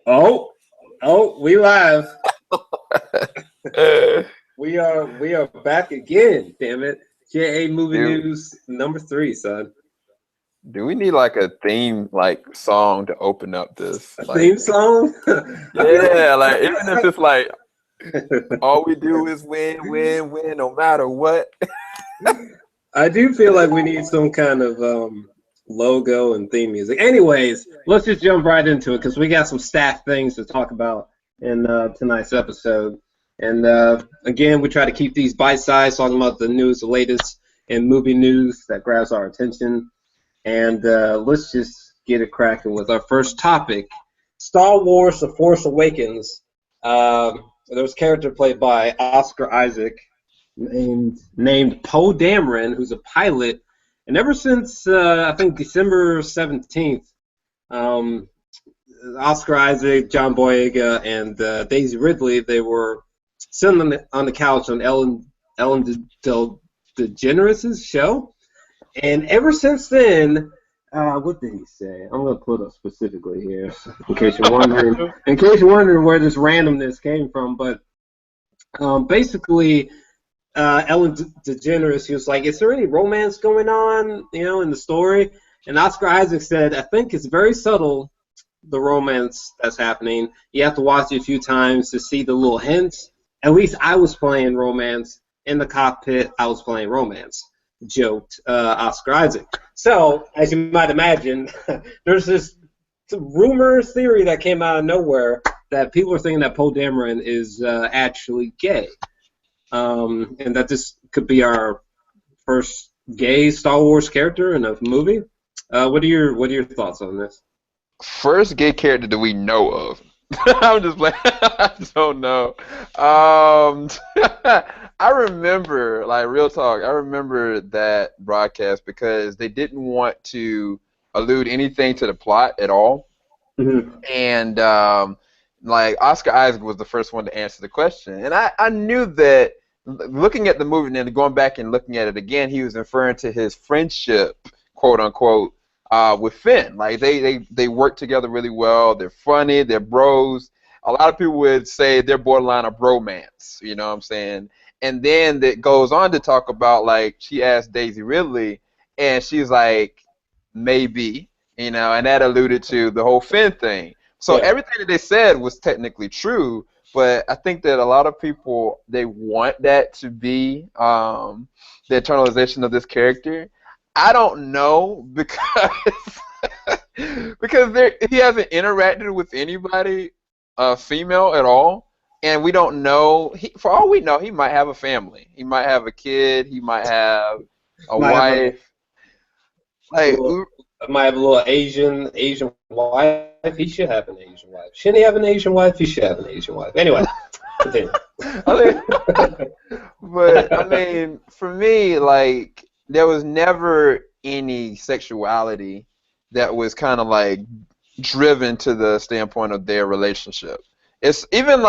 Oh, we live. We are back again. Damn it! JA movie news number 3, son. Do we need like a theme song to open up this? Theme song? Yeah, like even if it's like all we do is win, no matter what. I do feel like we need some kind of logo and theme music. Anyways, let's just jump right into it because we got some staff things to talk about in tonight's episode. And again, we try to keep these bite-sized, talking about the news, the latest in movie news that grabs our attention. And let's just get it cracking with our first topic. Star Wars: The Force Awakens. There was a character played by Oscar Isaac named Poe Dameron, who's a pilot. And ever since, I think, December 17th, Oscar Isaac, John Boyega, and Daisy Ridley, they were sitting on the couch on Ellen DeGeneres' show. And ever since then, what did he say? I'm going to put it specifically here, in case you're wondering. In case you're wondering where this randomness came from, but basically, Ellen DeGeneres, he was like, "Is there any romance going on, in the story?" And Oscar Isaac said, "I think it's very subtle, the romance that's happening. You have to watch it a few times to see the little hints. At least I was playing romance in the cockpit. I was playing romance." Joked Oscar Isaac. So, as you might imagine, there's this rumor theory that came out of nowhere that people are thinking that Poe Dameron is actually gay, and that this could be our first gay Star Wars character in a movie. What are your thoughts on this? First gay character that we know of. I'm just like, I don't know. I remember, real talk, I remember that broadcast because they didn't want to allude anything to the plot at all. Mm-hmm. And, Oscar Isaac was the first one to answer the question. And I knew that, looking at the movie and then going back and looking at it again, he was referring to his friendship, quote unquote, with Finn. Like they work together really well. They're funny. They're bros. A lot of people would say they're borderline a bromance. You know what I'm saying? And then it goes on to talk about, she asked Daisy Ridley, and she's like, maybe, and that alluded to the whole Finn thing. So everything that they said was technically true, but I think that a lot of people, they want that to be the internalization of this character. I don't know because he hasn't interacted with anybody female at all, and we don't know. For all we know, he might have a family. He might have a kid. He might have a wife. Might have a little Asian wife. He should have an Asian wife. Shouldn't he have an Asian wife? He should have an Asian wife. Anyway, continue. But I mean, for me, there was never any sexuality that was kind of driven to the standpoint of their relationship. It's even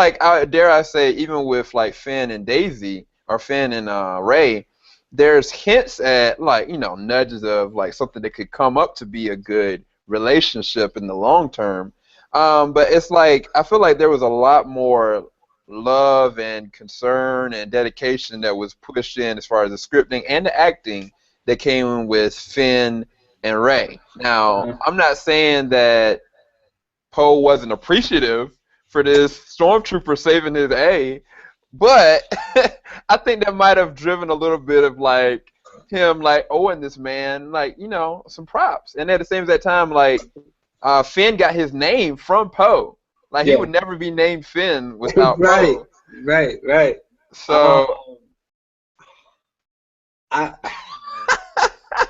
dare I say, even with Finn and Daisy, or Finn and Rey, there's hints at nudges of something that could come up to be a good relationship in the long term. But it's I feel like there was a lot more love and concern and dedication that was pushed in as far as the scripting and the acting that came with Finn and Rey. Now, I'm not saying that Poe wasn't appreciative for this stormtrooper saving his A, but I think that might have driven a little bit of him owing this man some props. And at the same time, Finn got his name from Poe. He would never be named Finn without Poe. Right. So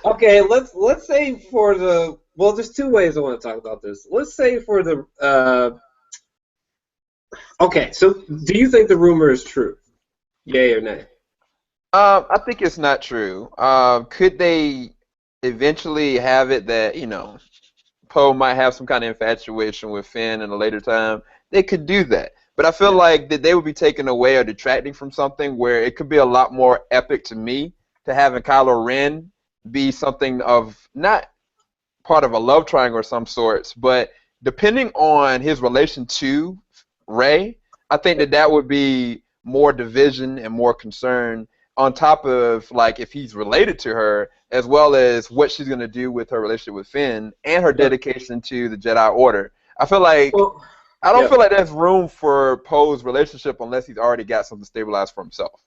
okay, let's say for the there's two ways I want to talk about this. Let's say for the okay, so do you think the rumor is true? Yay or nay? I think it's not true. Could they eventually have it that Poe might have some kind of infatuation with Finn in a later time? They could do that, but I feel like that they would be taking away or detracting from something where it could be a lot more epic to me to having Kylo Ren be something of not part of a love triangle or some sorts, but depending on his relation to Rey, I think that would be more division and more concern on top of like if he's related to her, as well as what she's gonna do with her relationship with Finn and her dedication to the Jedi Order. I feel like I don't feel like there's room for Poe's relationship unless he's already got something stabilized for himself.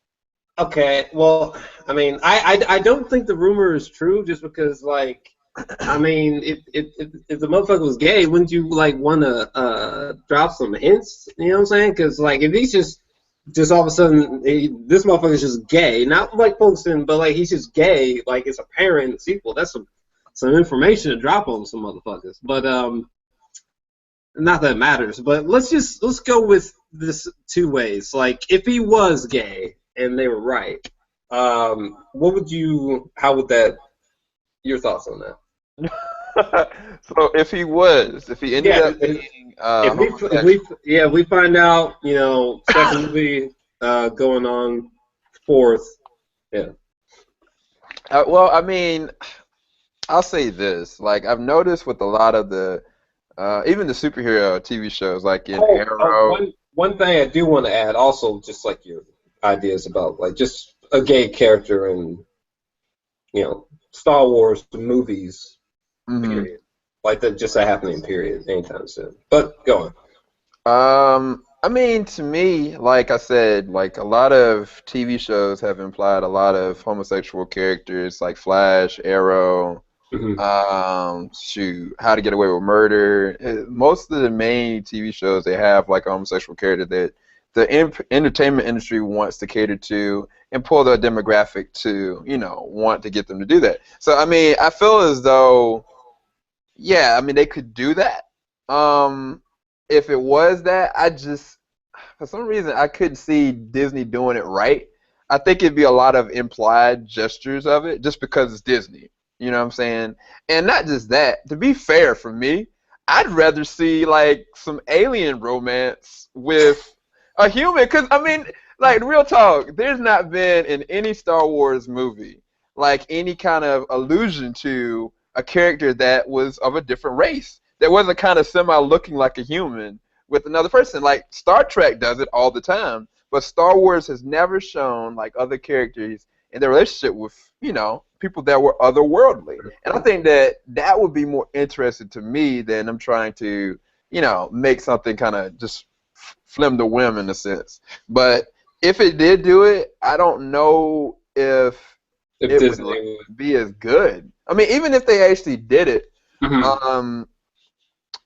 Okay, well, I mean, I don't think the rumor is true just because, like, I mean, if the motherfucker was gay, wouldn't you, like, want to drop some hints? You know what I'm saying? Because, like, if he's just all of a sudden, this motherfucker's just gay, not like Folkestone, but, like, he's just gay, like, it's apparent in the sequel. That's some information to drop on some motherfuckers. But, not that it matters, but let's go with this two ways. Like, if he was gay and they were right, how would your thoughts on that? So if he ended up being if we find out, you know, second movie going on, fourth, well, I mean, I'll say this. Like, I've noticed with a lot of the even the superhero TV shows, like in Arrow. One thing I do want to add, also, just like your ideas about like just a gay character in, you know, Star Wars movies, period. Like that just a happening period anytime soon. But go on. I mean, to me, like I said, like a lot of TV shows have implied a lot of homosexual characters, like Flash, Arrow. How to Get Away with Murder. Most of the main TV shows, they have like a homosexual character that the entertainment industry wants to cater to and pull their demographic to, you know, want to get them to do that. So I mean, I feel as though, yeah, I mean they could do that. If it was that, I just, for some reason, I couldn't see Disney doing it right. I think it'd be a lot of implied gestures of it, just because it's Disney. You know what I'm saying? And not just that. To be fair, for me, I'd rather see like some alien romance with a human. Because, I mean, like, real talk, there's not been in any Star Wars movie like any kind of allusion to a character that was of a different race, that wasn't kind of semi-looking like a human with another person. Like, Star Trek does it all the time, but Star Wars has never shown like other characters in their relationship with, you know, people that were otherworldly. And I think that would be more interesting to me than I'm trying to, you know, make something kind of just flim the whim in a sense. But if it did do it, I don't know if it would be as good. I mean, even if they actually did it,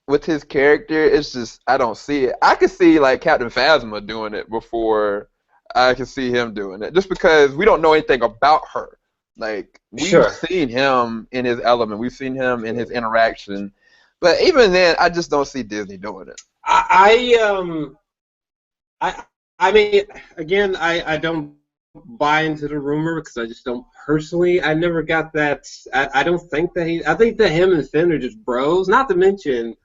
with his character, it's just, I don't see it. I could see like Captain Phasma doing it before I can see him doing it, just because we don't know anything about her. Like, we've seen him in his element, we've seen him in his interaction, but even then, I just don't see Disney doing it. I mean, again, I don't buy into the rumor because I just don't personally. I never got that. I don't think that I think that him and Finn are just bros. Not to mention,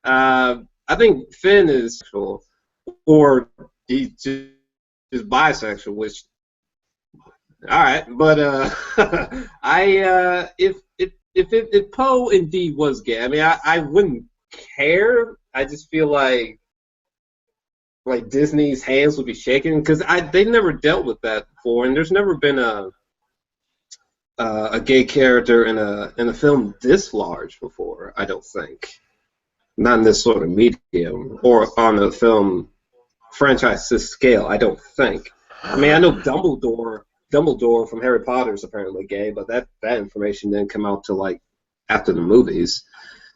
I think Finn is sexual, or he's just bisexual, which, all right, but if Poe indeed was gay, I mean, I wouldn't care. I just feel like Disney's hands would be shaking because they never dealt with that before, and there's never been a gay character in a film this large before. I don't think, not in this sort of medium or on a film franchise this scale. I don't think. I mean, I know Dumbledore from Harry Potter is apparently gay, but that information didn't come out till like after the movies.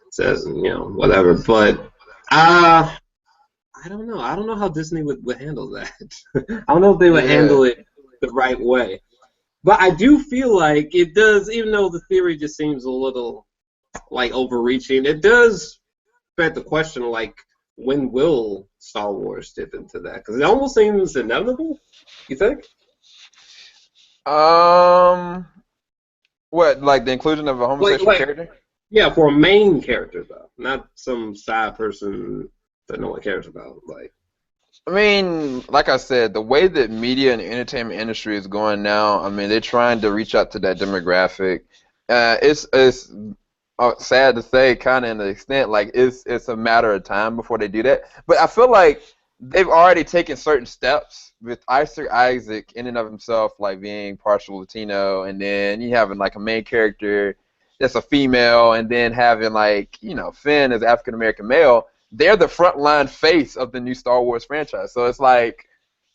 It says, you know, whatever. But I don't know. I don't know how Disney would handle that. I don't know if they would handle it the right way. But I do feel like it does, even though the theory just seems a little like overreaching, it does beg the question, like, when will Star Wars dip into that? Because it almost seems inevitable. You think? What, like the inclusion of a homosexual character? Yeah, for a main character though, not some side person that no one cares about. Like, I mean, like I said, the way that media and the entertainment industry is going now, I mean, they're trying to reach out to that demographic. It's sad to say, kind of in the extent, like it's a matter of time before they do that. But I feel like they've already taken certain steps with Isaac in and of himself, like being partial Latino, and then you having like a main character that's a female, and then having like Finn as African American male. They're the frontline face of the new Star Wars franchise. So it's like,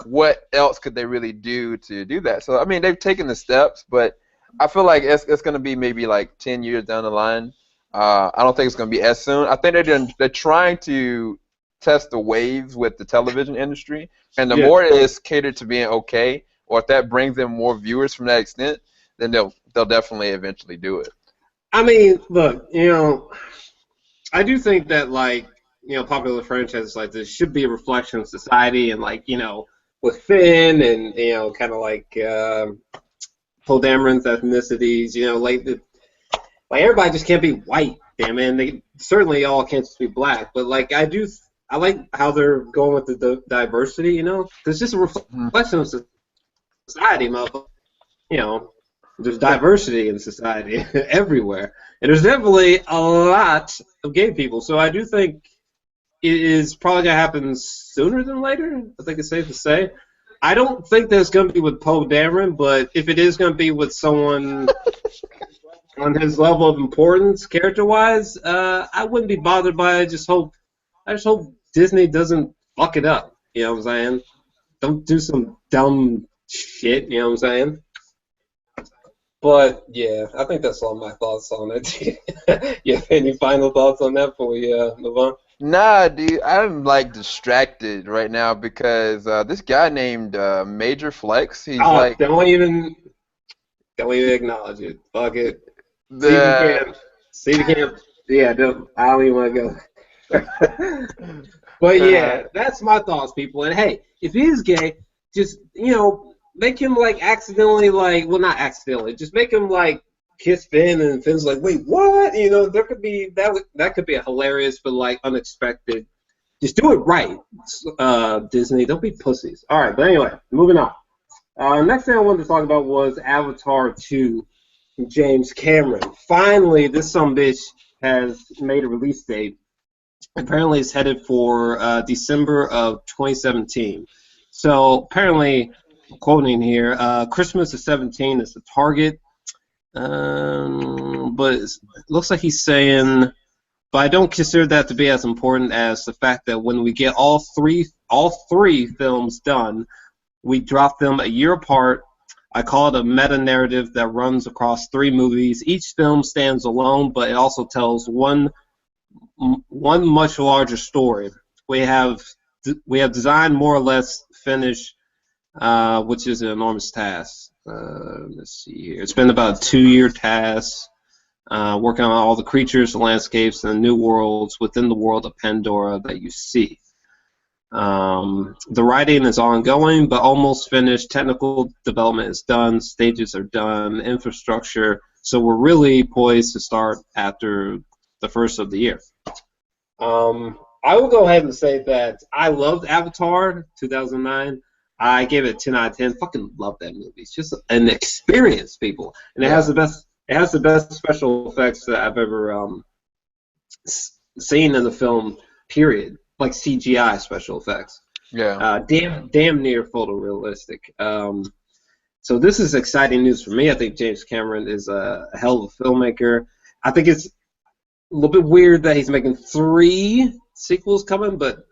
what else could they really do to do that? So I mean, they've taken the steps, but I feel like it's going to be maybe like 10 years down the line. I don't think it's going to be as soon. I think they're trying to test the waves with the television industry, and the more it is catered to being okay, or if that brings in more viewers from that extent, then they'll definitely eventually do it. I mean, look, I do think that popular franchises like this should be a reflection of society, and with Finn and kind of like Poe Dameron's ethnicities, like everybody just can't be white, damn it. And they certainly all can't just be black, but I like how they're going with the diversity, it's just a reflection of society, motherfucker. There's diversity in society everywhere, and there's definitely a lot of gay people. So I do think it is probably gonna happen sooner than later. I think it's safe to say. I don't think that it's gonna be with Poe Dameron, but if it is gonna be with someone on his level of importance, character-wise, I wouldn't be bothered by it. I just hope Disney doesn't fuck it up. You know what I'm saying? Don't do some dumb shit. You know what I'm saying? But yeah, I think that's all my thoughts on it. You have any final thoughts on that before we move on? Nah, dude, I'm like distracted right now because this guy named Major Flex, he's like, don't even acknowledge it. Fuck it. See the camp. Yeah, I don't even want to go. But yeah, that's my thoughts, people. And hey, if he is gay, just make him accidentally not accidentally, just make him kiss Finn, and Finn's like, wait, what? There could be that could be a hilarious but unexpected. Just do it right, Disney. Don't be pussies. All right, but anyway, moving on. Next thing I wanted to talk about was Avatar 2, James Cameron. Finally, this sumbitch has made a release date. Apparently, it's headed for December of 2017. So apparently, quoting here, Christmas of 17 is the target. But it looks like he's saying, but I don't consider that to be as important as the fact that when we get all three films done, we drop them a year apart. I call it a meta-narrative that runs across 3 movies. Each film stands alone, but it also tells one much larger story. We have designed more or less finished, which is an enormous task. Let's see here. It's been about a 2-year task, working on all the creatures, the landscapes, and the new worlds within the world of Pandora that you see. The writing is ongoing, but almost finished. Technical development is done. Stages are done. Infrastructure. So we're really poised to start after the first of the year. I will go ahead and say that I loved Avatar 2009. I gave it a 10 out of 10. Fucking love that movie. It's just an experience, people, and it has the best. It has the best special effects that I've ever seen in the film. Period. Like CGI special effects. Yeah. Damn near photorealistic. So this is exciting news for me. I think James Cameron is a hell of a filmmaker. I think it's a little bit weird that he's making 3 sequels coming, but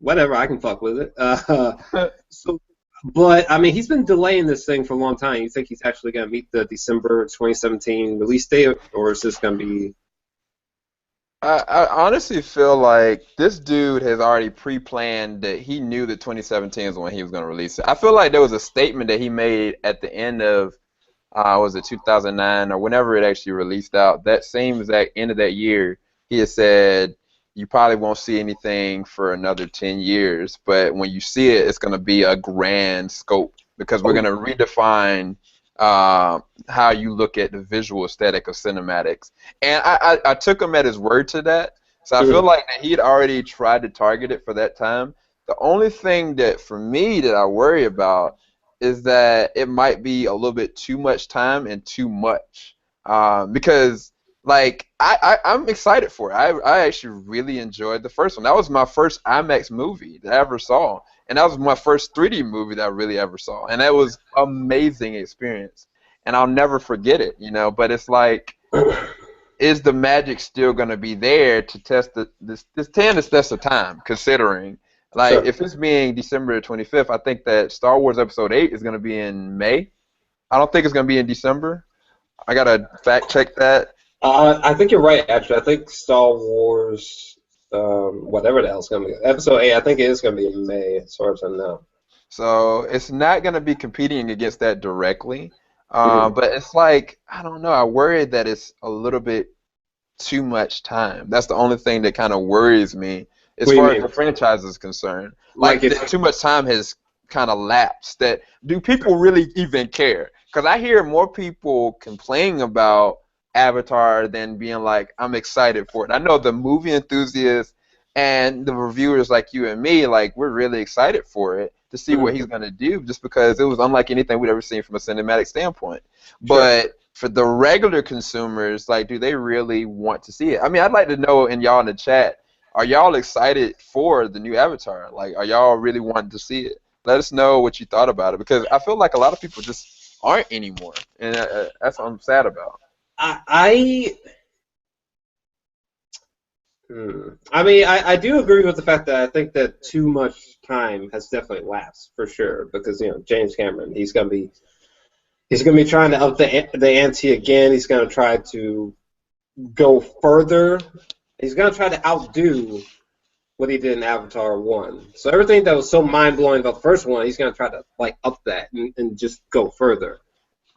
whatever, I can fuck with it. But I mean, he's been delaying this thing for a long time. You think he's actually going to meet the December 2017 release date, or is this going to be? I honestly feel like this dude has already pre-planned that he knew that 2017 is when he was going to release it. I feel like there was a statement that he made at the end of, was it 2009 or whenever it actually released out. That same exact end of that year, he had said, you probably won't see anything for another 10 years, but when you see it, it's going to be a grand scope because we're going to redefine how you look at the visual aesthetic of cinematics. And I took him at his word to that, so I feel like that he'd already tried to target it for that time. The only thing that, for me, that I worry about is that it might be a little bit too much time and too much. Because like I'm excited for it. I actually really enjoyed the first one. That was my first IMAX movie that I ever saw, and that was my first 3D movie that I really ever saw, and that was amazing experience, and I'll never forget it. But it's like, is the magic still gonna be there to test this stand the test of time? Considering, like, Sure. if it's being December 25th, I think that Star Wars Episode 8 is gonna be in May. I don't think it's gonna be in December. I gotta fact check that. I think you're right, actually. I think Star Wars, whatever the hell's going to be, Episode 8, I think it is going to be in May, as far as I know. So it's not going to be competing against that directly. Mhm. But it's like, I don't know. I worry that it's a little bit too much time. That's the only thing that kind of worries me as What do you far as the mean? franchise is concerned. Like Like, if, too much time has kind of lapsed. That do people really even care? Because I hear more people complaining about Avatar than being like, I'm excited for it. I know the movie enthusiasts and the reviewers like you and me, like, we're really excited for it to see what mhm, he's going to do, just because it was unlike anything we'd ever seen from a cinematic standpoint. sure. But for the regular consumers, like, do they really want to see it? I mean, I'd like to know, and y'all in the chat, are y'all excited for the new Avatar? Like, are y'all really wanting to see it? Let us know what you thought about it, because I feel like a lot of people just aren't anymore, and that's what I'm sad about. I, I mean, I do agree with the fact that I think that too much time has definitely lapsed, for sure, because, James Cameron, he's gonna be trying to up the ante again. He's gonna try to go further. He's gonna try to outdo what he did in Avatar 1. So everything that was so mind blowing about the first one, he's gonna try to like up that and just go further.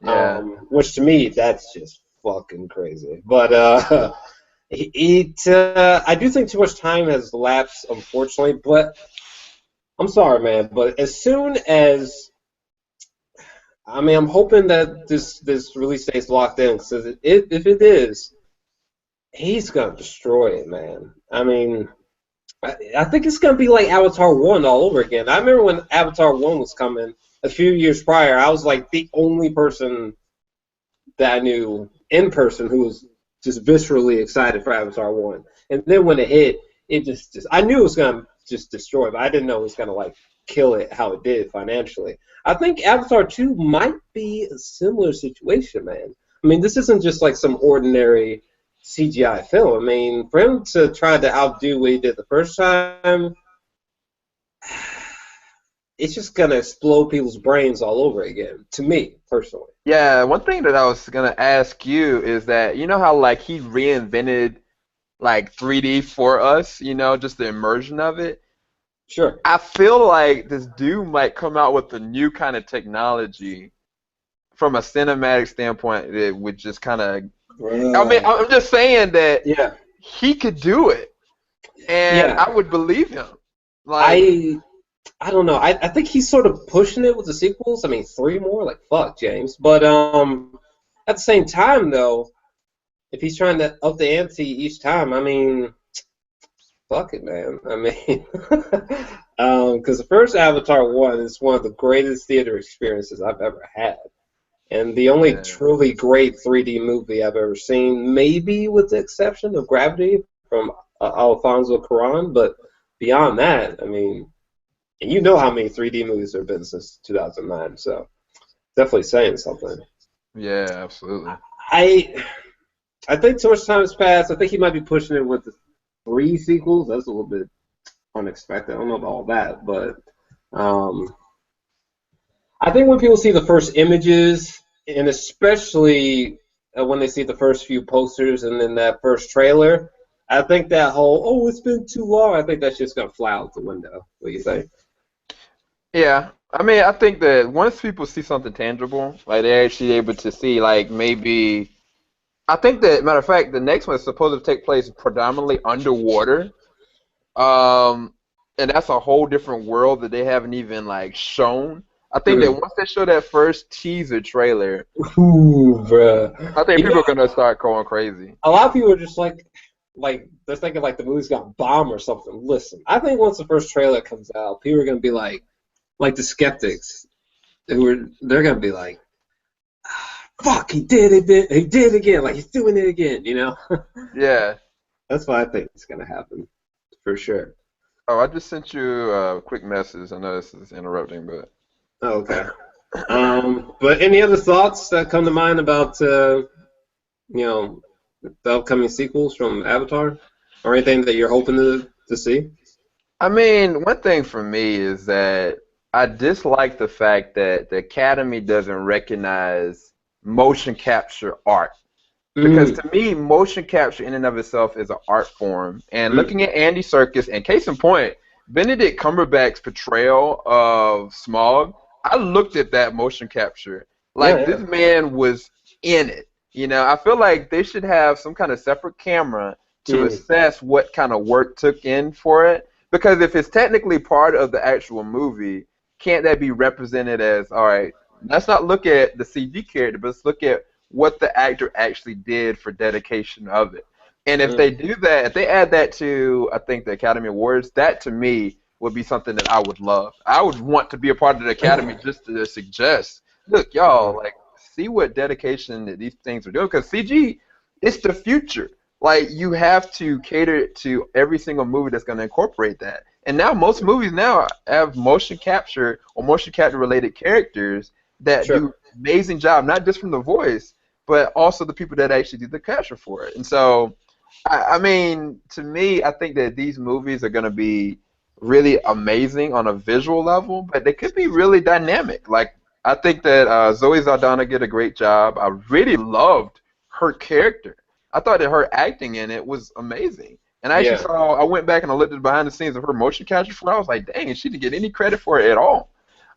Yeah. Which to me, that's just fucking crazy. But I do think too much time has lapsed, unfortunately. But I'm sorry, man. But as soon as I'm hoping that this release date's locked in. Because if it is, he's gonna destroy it, man. I mean, I think it's gonna be like Avatar 1 all over again. I remember when Avatar 1 was coming a few years prior. I was like the only person that I knew in person who was just viscerally excited for Avatar 1. And then when it hit, it just I knew it was gonna just destroy it, but I didn't know it was gonna like kill it how it did financially. I think Avatar 2 might be a similar situation, man. I mean, this isn't just like some ordinary CGI film. I mean, for him to try to outdo what he did the first time, it's just gonna explode people's brains all over again. To me, personally. Yeah, one thing that I was gonna ask you is that, you know how, like, he reinvented, like, 3D for us, just the immersion of it. Sure. I feel like this dude might come out with a new kind of technology from a cinematic standpoint that would just kind of. I mean, I'm just saying that Yeah. he could do it, and Yeah. I would believe him. Like, I don't know. I think he's sort of pushing it with the sequels. I mean, 3 more, like fuck, James. But at the same time, though, if he's trying to up the ante each time, I mean, fuck it, man. I mean, because the first Avatar 1 is one of the greatest theater experiences I've ever had, and the only yeah, truly great 3D movie I've ever seen, maybe with the exception of Gravity from Alfonso Cuarón, but beyond that, I mean. And you know how many 3D movies there have been since 2009, so definitely saying something. yeah, absolutely. I I think too much time has passed. I think he might be pushing it with the 3 sequels. That's a little bit unexpected. I don't know about all that, but um, I think when people see the first images, and especially when they see the first few posters and then that first trailer, I think that whole it's been too long. I think that's just gonna fly out the window. What do you think? Yeah, I mean, I think that once people see something tangible, like they're actually able to see, like, maybe. I think that, matter of fact, the next one is supposed to take place predominantly underwater. Um, and that's a whole different world that they haven't even, like, shown. I think that Mm. once they show that first teaser trailer, Ooh, bruh. I think You people know, are gonna start going crazy. a lot of people are just like they're thinking like the movie's got bombed or something. Listen, I think once the first trailer comes out, people are gonna be like the skeptics, they're gonna be like, fuck, he did it, he did it again, like he's doing it again, you know? Yeah. That's what I think is gonna happen, for sure. Oh, I just sent you a quick message. I know this is interrupting, but Oh, okay. But any other thoughts that come to mind about you know, the upcoming sequels from Avatar, or anything that you're hoping to see? I mean, one thing for me is that I dislike the fact that the Academy doesn't recognize motion capture art. Because Mm, to me, motion capture in and of itself is an art form. And mm, looking at Andy Serkis, and case in point, Benedict Cumberbatch's portrayal of Smaug, I looked at that motion capture. yeah, Like, this yeah. man was in it. You know, I feel like they should have some kind of separate camera to Mm, assess what kind of work took in for it. Because if it's technically part of the actual movie, can't that be represented as, all right, let's not look at the CG character, but let's look at what the actor actually did for dedication of it. And if mm. they do that, if they add that to, I think, the Academy Awards, that to me would be something that I would love. I would want to be a part of the Academy just to suggest, look, y'all, like, see what dedication that these things are doing. Because CG, it's the future. Like, you have to cater to every single movie that's going to incorporate that. And now most movies now have motion capture or motion capture related characters that Sure. do an amazing job, not just from the voice, but also the people that actually do the capture for it. And so, I mean, to me, I think that these movies are going to be really amazing on a visual level, but they could be really dynamic. Like, I think that Zoe Saldana did a great job. I really loved her character. I thought that her acting in it was amazing. And I actually Yeah. saw, I went back and I looked at the behind the scenes of her motion capture for it. I was like, dang, she didn't get any credit for it at all.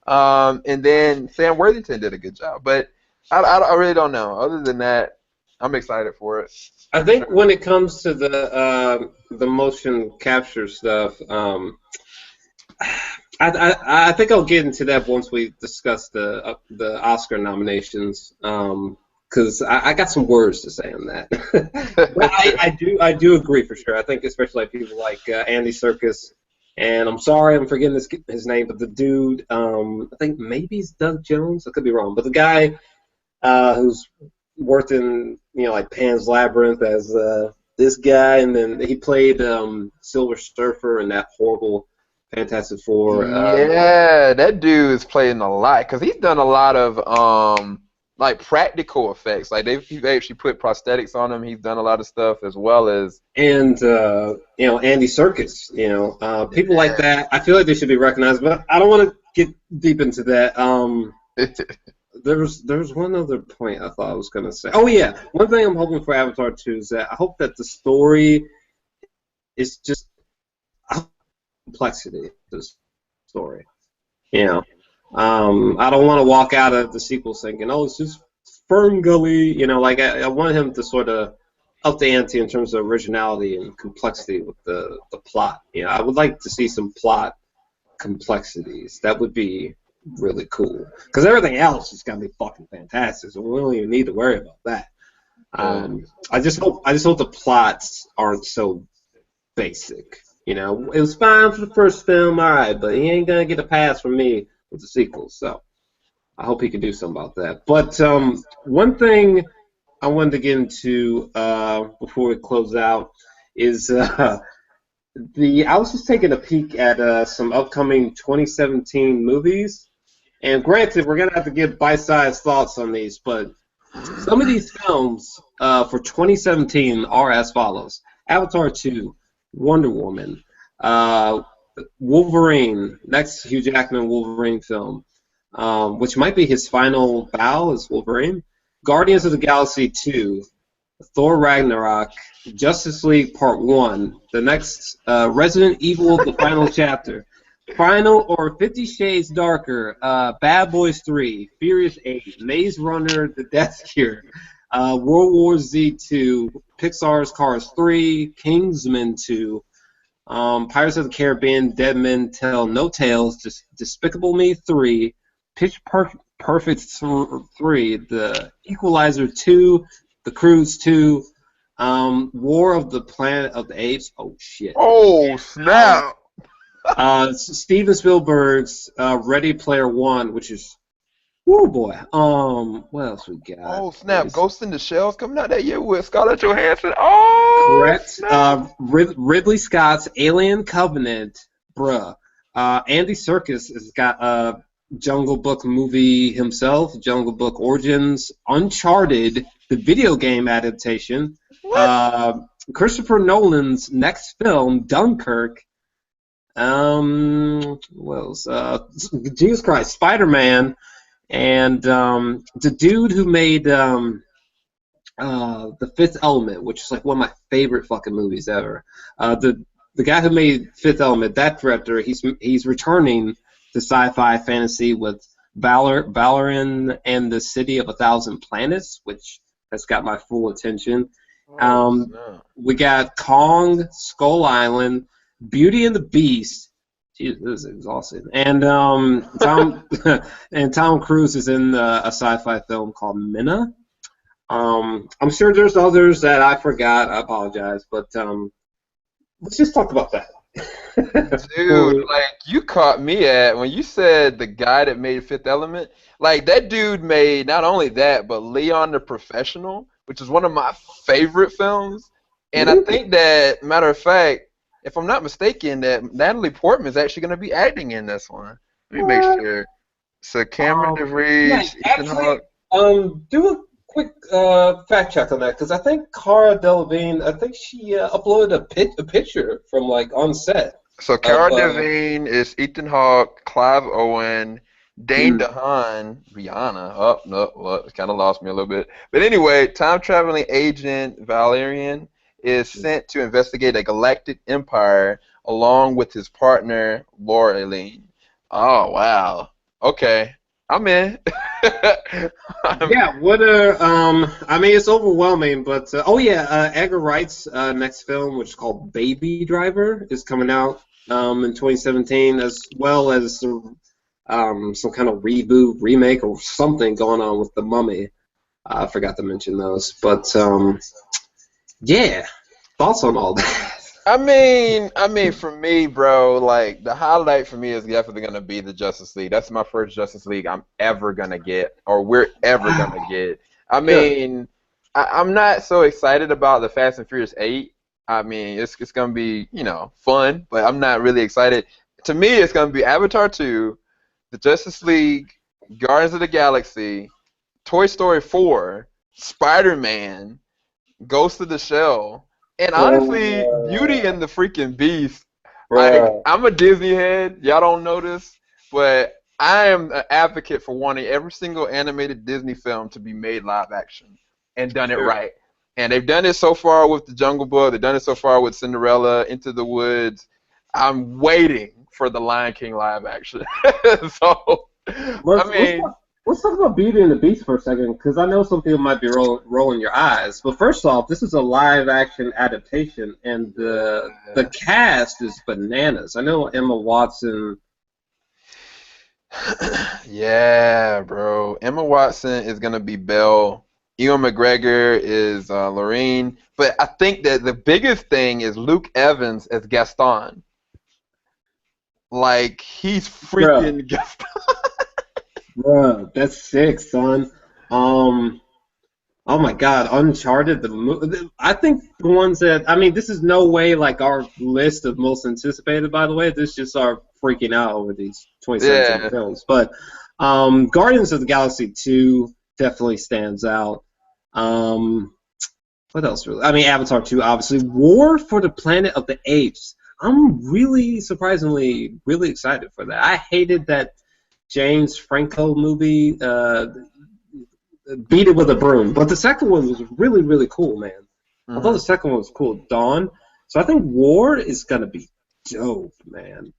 And then Sam Worthington did a good job. But I really don't know. Other than that, I'm excited for it. I For think sure. when it comes to the motion capture stuff, I think I'll get into that once we discuss the Oscar nominations. Because I got some words to say on that. But I do agree for sure. I think especially like people like Andy Serkis, and I'm sorry I'm forgetting his name, but the dude, I think maybe it's Doug Jones. I could be wrong, but the guy who's worked in like Pan's Labyrinth as this guy, and then he played Silver Surfer in that horrible Fantastic Four. Yeah, that dude's playing a lot because he's done a lot of like practical effects. Like he's actually put prosthetics on him. He's done a lot of stuff as well as And Andy Serkis, people like that. I feel like they should be recognized, but I don't want to get deep into that. There was one other point I thought I was gonna say. Oh yeah, one thing I'm hoping for Avatar 2 is that I hope that the story is just complexity of the story. You know, I don't want to walk out of the sequel thinking, oh, it's just Ferngully. Like I want him to sort of up the ante in terms of originality and complexity with the plot. I would like to see some plot complexities. That would be really cool. Because everything else is gonna be fucking fantastic, so we don't even need to worry about that. uh, I just hope the plots aren't so basic. It was fine for the first film, all right, but he ain't gonna get a pass from me with the sequels. So I hope he can do something about that. But one thing I wanted to get into before we close out is I was just taking a peek at some upcoming 2017 movies, and granted, we're gonna have to give bite-sized thoughts on these, but some of these films for 2017 are as follows: Avatar 2, Wonder Woman, uh, Wolverine, next Hugh Jackman Wolverine film, which might be his final bow as Wolverine, Guardians of the Galaxy 2, Thor Ragnarok, Justice League Part 1, the next Resident Evil, the final chapter, Final or 50 Shades Darker, Bad Boys 3, Furious 8, Maze Runner, The Death Cure, World War Z 2, Pixar's Cars 3, Kingsman 2, Pirates of the Caribbean, Dead Men Tell No Tales, Despicable Me 3, Perfect 3, The Equalizer 2, The Croods 2, War of the Planet of the Apes. Oh shit. oh Um, snap! Steven Spielberg's Ready Player One, which is Oh boy. What else we got? Oh snap! Is Ghost in the Shell's coming out that year with Scarlett Johansson. Oh correct. snap! Ridley Scott's Alien Covenant, bruh. Andy Serkis has got a Jungle Book movie himself, Jungle Book Origins, Uncharted, the video game adaptation. What? Uh, Christopher Nolan's next film, Dunkirk. What else? Jesus Christ, Spider-Man, and the dude who made The Fifth Element, which is like one of my favorite fucking movies ever. The guy who made Fifth Element, that director, he's returning to sci-fi fantasy with Valerian and the City of a Thousand Planets, which has got my full attention. Oh snap! We got Kong, Skull Island, Beauty and the Beast. Jesus, this is exhausting. And Tom and Tom Cruise is in a sci-fi film called Minna. I'm sure there's others that I forgot. I apologize, but let's just talk about that. Dude, like you caught me at when you said the guy that made Fifth Element. Like that dude made not only that, but Leon the Professional, which is one of my favorite films. And I think that, matter of fact, if I'm not mistaken, that Natalie Portman is actually going to be acting in this one. Let me make sure. So Cameron DeVries, Ethan Hawke. Do a quick fact check on that because I think Cara Delevingne, I think she uploaded a picture from like on set. So Cara Delevingne is Ethan Hawke, Clive Owen, Dane DeHaan, Rihanna. Oh no, well, it kind of lost me a little bit. But anyway, time traveling agent Valerian is sent to investigate a galactic empire along with his partner Laureline. Oh wow. Okay, I'm in. Yeah, what I mean, it's overwhelming, but Edgar Wright's next film, which is called Baby Driver, is coming out in 2017, as well as some kind of reboot, remake, or something going on with The Mummy. I forgot to mention those, but yeah, thoughts on all that? I mean, for me, bro, like the highlight for me is definitely gonna be the Justice League. That's my first Justice League I'm ever gonna get, or we're ever gonna get. I mean, I'm not so excited about the Fast and Furious 8. I mean, it's gonna be fun, but I'm not really excited. To me, it's gonna be Avatar 2, the Justice League, Guardians of the Galaxy, Toy Story 4, Spider-Man, Ghost of the Shell. And honestly, Beauty and the freaking Beast. Like, I'm a Disney head. Y'all don't know this, but I am an advocate for wanting every single animated Disney film to be made live action and done it right. And they've done it so far with The Jungle Book. They've done it so far with Cinderella, Into the Woods. I'm waiting for the Lion King live action. So, Let's talk about Beauty and the Beast for a second, because I know some people might be rolling your eyes. But first off, this is a live-action adaptation, and the cast is bananas. I know Emma Watson. Yeah, bro. Emma Watson is gonna be Belle. Ewan McGregor is Lorraine. But I think that the biggest thing is Luke Evans as Gaston. Like, he's freaking Gaston. Bro, that's sick, son. Oh my God, Uncharted, the movie. I think the ones that this is no way like our list of most anticipated. By the way, this is just our freaking out over these 2017 films. But Guardians of the Galaxy 2 definitely stands out. What else? Really? Avatar 2, obviously. War for the Planet of the Apes. I'm really surprisingly really excited for that. I hated that James Franco movie, Beat It with a Broom. But the second one was really, really cool, man. I thought the second one was cool, Dawn. So I think War is going to be dope, man.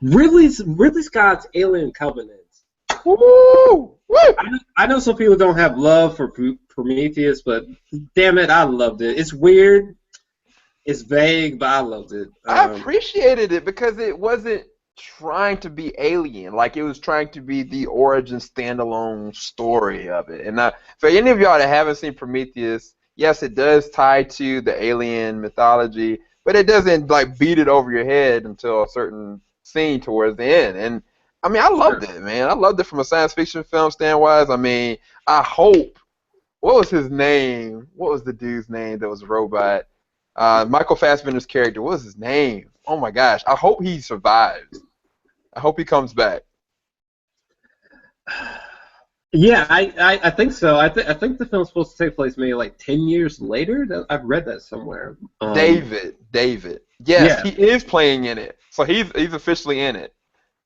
Ridley Scott's Alien Covenant. Woo! I know some people don't have love for Prometheus, but damn it, I loved it. It's weird. It's vague, but I loved it. I appreciated it because it wasn't trying to be Alien, like it was trying to be the origin standalone story of it. And for any of y'all that haven't seen Prometheus, yes, it does tie to the alien mythology, but it doesn't like beat it over your head until a certain scene towards the end. And I mean, I loved it, man. I loved it from a science fiction film stand-wise. I mean, I hope. What was his name? What was the dude's name that was a robot? Michael Fassbender's character. What was his name? Oh my gosh! I hope he survives. I hope he comes back. Yeah, I think so. I think the film's supposed to take place maybe like 10 years later. I've read that somewhere. David. Yes, Yeah. he is playing in it. So he's officially in it.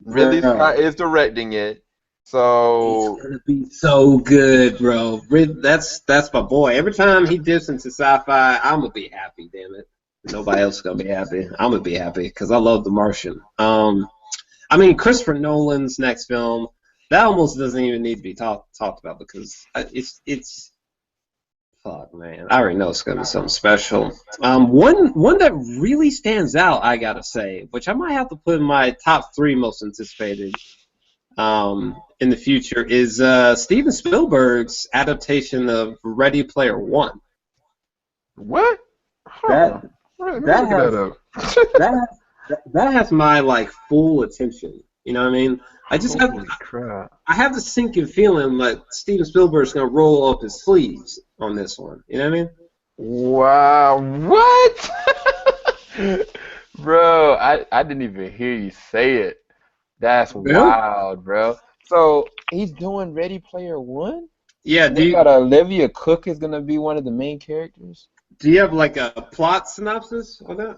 Ridley Scott is directing it. So It's gonna be so good, bro. That's my boy. Every time he dips into sci-fi, I'm gonna be happy. Damn it, nobody else is gonna be happy. I'm gonna be happy because I love The Martian. I mean, Christopher Nolan's next film, that almost doesn't even need to be talked about because it's fuck, man. I already know it's gonna be something special. One that really stands out, I gotta say, which I might have to put in my top 3 most anticipated in the future, is Steven Spielberg's adaptation of Ready Player One. what? That That has that has my like full attention. You know what I mean? I just have crap. I have the sinking feeling that Steven Spielberg's gonna roll up his sleeves on this one. You know what I mean? Wow, what? Bro, I didn't even hear you say it. That's Really? wild, bro. So he's doing Ready Player One? Yeah. We got Olivia Cook is gonna be one of the main characters. Do you have like a plot synopsis on that?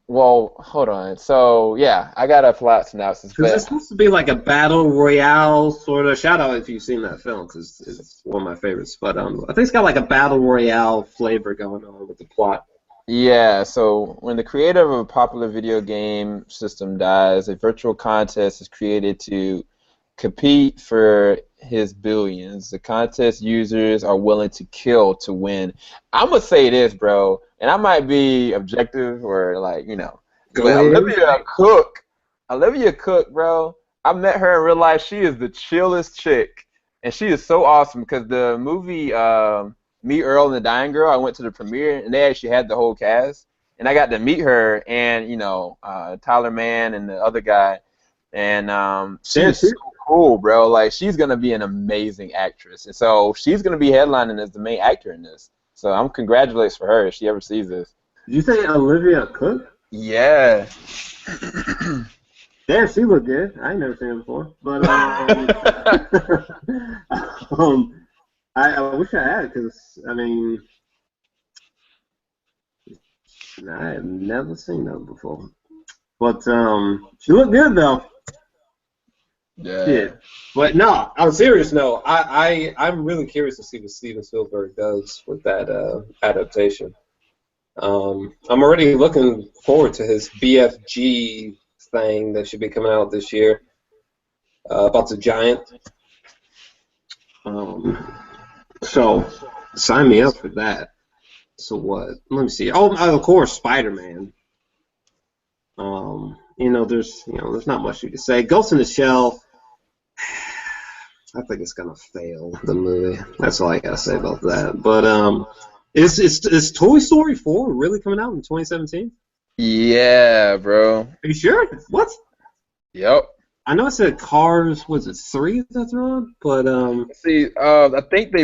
Well, hold on. So, yeah, I got a plot synopsis, Because but it's supposed to be like a battle royale sort of. Shout out if you've seen that film, because it's one of my favorites. But I think it's got like a battle royale flavor going on with the plot. yeah, so when the creator of a popular video game system dies, a virtual contest is created to compete for his billions. The contest users are willing to kill to win. I'm gonna say this, bro, and I might be objective or like, Go but ahead. Olivia Cook, bro, I met her in real life. She is the chillest chick, and she is so awesome because the movie Me, Earl, and the Dying Girl, I went to the premiere, and they actually had the whole cast, and I got to meet her and Tyler Mann and the other guy, and she is so cool, bro. Like, she's gonna be an amazing actress, and so she's gonna be headlining as the main actor in this. So I'm congratulates for her if she ever sees this. Did you say Olivia Cook? Yeah. Damn, she looked good. I ain't never seen her before. But I wish I had, because I mean, I have never seen her before. But she looked good though. Yeah. Shit. But no, on a serious note, I'm really curious to see what Steven Spielberg does with that adaptation. I'm already looking forward to his BFG thing that should be coming out this year about the giant. So sign me up for that. So what? Let me see. Oh, of course, Spider-Man. There's not much you can say. Ghost in the Shell. I think it's gonna fail the movie. That's all I gotta say about that. But is Toy Story 4 really coming out in 2017? Yeah, bro. Are you sure? What? Yep. I know it said Cars. Was it 3 that's on? But See, I think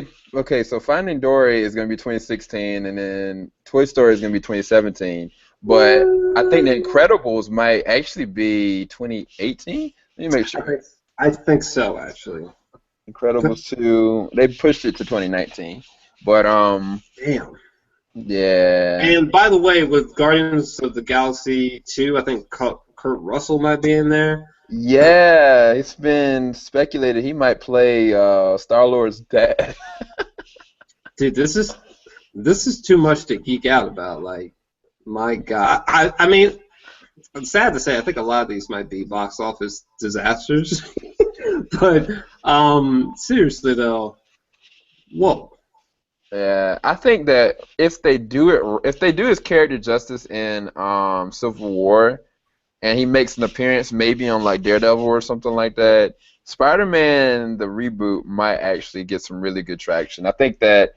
so Finding Dory is going to be 2016, and then Toy Story is going to be 2017. But I think The Incredibles might actually be 2018. Let me make sure. I think so, actually. Incredibles 2, they pushed it to 2019. But, Damn. yeah. And by the way, with Guardians of the Galaxy 2, I think Kurt Russell might be in there. Yeah, it's been speculated he might play Star-Lord's dad. Dude, this is too much to geek out about. Like, my God. I mean, it's sad to say, I think a lot of these might be box office disasters. But seriously though, whoa. Yeah, I think that if they do his character justice in Civil War, and he makes an appearance maybe on like Daredevil or something like that, Spider-Man the reboot might actually get some really good traction. I think that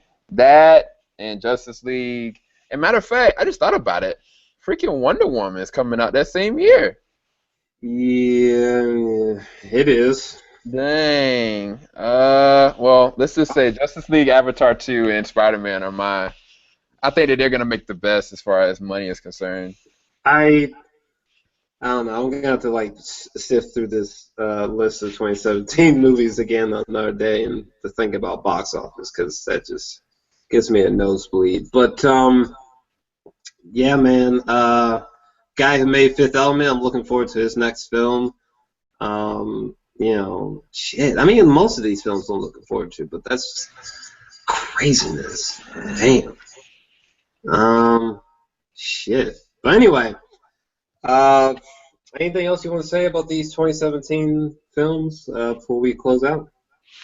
and Justice League. And matter of fact, I just thought about it. Freaking Wonder Woman is coming out that same year. Yeah, it is. Dang. Well, let's just say Justice League, Avatar 2, and Spider-Man are my. I think that they're gonna make the best as far as money is concerned. I I don't know. I'm gonna have to like sift through this list of 2017 movies again on another day and to think about box office because that just gives me a nosebleed. But yeah, man. Guy who made Fifth Element. I'm looking forward to his next film. Shit. I mean, most of these films I'm looking forward to, but that's craziness. Damn. Shit. But anyway, uh, anything else you want to say about these 2017 films before we close out?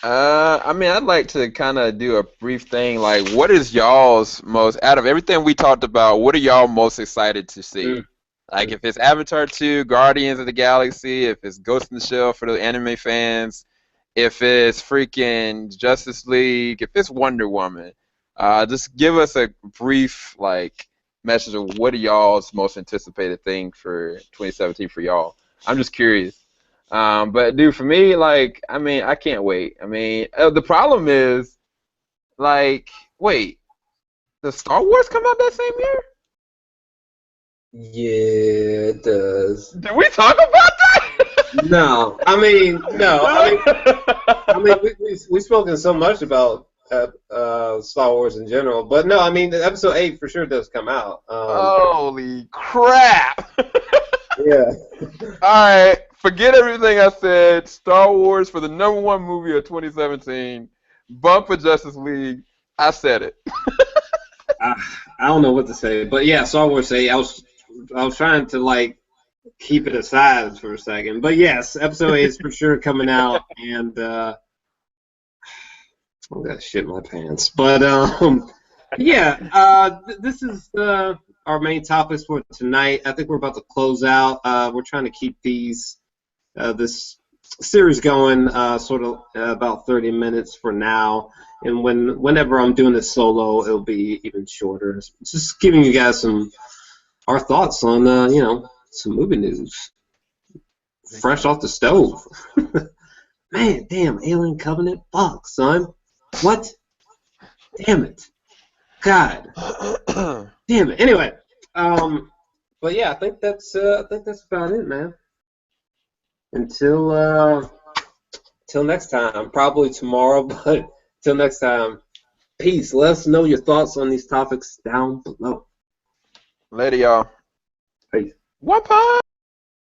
I mean, I'd like to kind of do a brief thing. Like, what is y'all's most out of everything we talked about? What are y'all most excited to see? Mm. Like, if it's Avatar 2, Guardians of the Galaxy, if it's Ghost in the Shell for the anime fans, if it's freaking Justice League, if it's Wonder Woman, just give us a brief like message of what are y'all's most anticipated thing for 2017 for y'all. I'm just curious. But dude, for me, like, I mean, I can't wait. I mean, the problem is, like, wait, does Star Wars come out that same year? Yeah, it does. Did we talk about that? No, I mean, no, we've spoken so much about Star Wars in general, but no, I mean, Episode 8 for sure does come out. Holy crap! Yeah. Alright, forget everything I said. Star Wars for the #1 movie of 2017. Bump for Justice League. I said it. I don't know what to say, but yeah, Star Wars 8. I was trying to like keep it aside for a second, but yes, Episode 8 is for sure coming out, and I'm gonna shit my pants. But yeah, this is our main topics for tonight. I think we're about to close out. We're trying to keep this series going sort of about 30 minutes for now. And whenever I'm doing this solo, it'll be even shorter. Just giving you guys our thoughts on some movie news, fresh off the stove. Man, damn, Alien Covenant, fuck, son. What? Damn it. God. Damn it. Anyway, but yeah, I think that's about it, man. Until next time, probably tomorrow, but till next time, peace. Let us know your thoughts on these topics down below. Later, y'all. Peace. What?